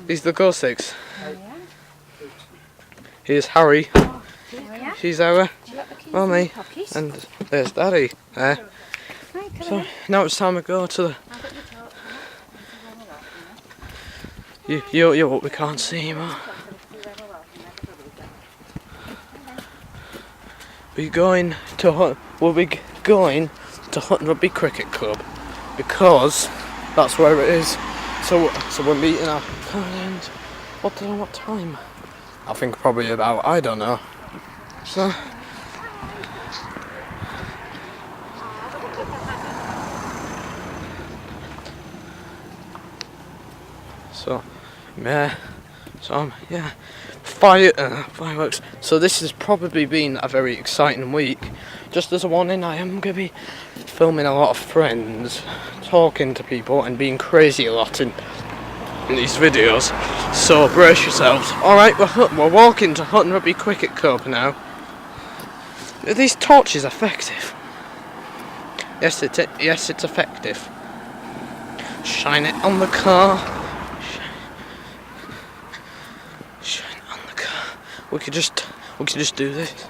These are the glow sticks. Here's Harry. She's our mummy. And there's Daddy there. So now it's time to go to the... You we can't see him. We'll be going to Hutton Rugby Cricket Club because that's where it is. So we're meeting our parents. What time? I think probably about, I don't know. Yeah, fireworks. So this has probably been a very exciting week. Just as a warning, I am going to be filming a lot of friends, talking to people and being crazy a lot in these videos. So brace yourselves. Alright, we're walking to Hutton Rugby Cricket Club now. Are these torches effective? Yes, it's effective. Shine it on the car. We could just do this.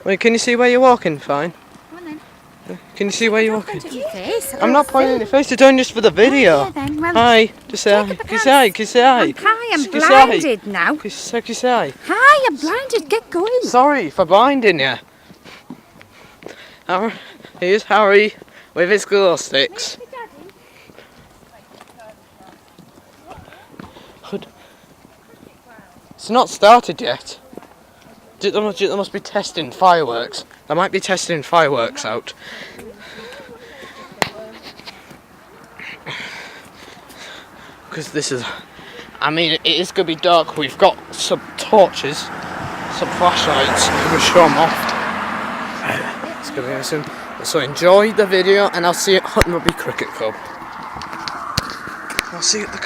Wait, can you see where you're walking? Fine. Come on then. Can you see where you're walking? Your face. I'm not pointing at your face. It's only just for the video. Oh, yeah, then. Well, hi. Just say hi. Can you say hi? Can you say hi? Hi, I'm blinded now. Can you say hi? Hi, I'm blinded. Get going. Sorry for blinding you. Here's Harry with his glow sticks. It's not started yet. They must be testing fireworks. They might be testing fireworks out. Because this is... I mean, it is going to be dark. We've got some torches, some flashlights. We'll show them off. It's going to be awesome. So enjoy the video and I'll see you at Hutton Rugby Cricket Club. I'll see you at the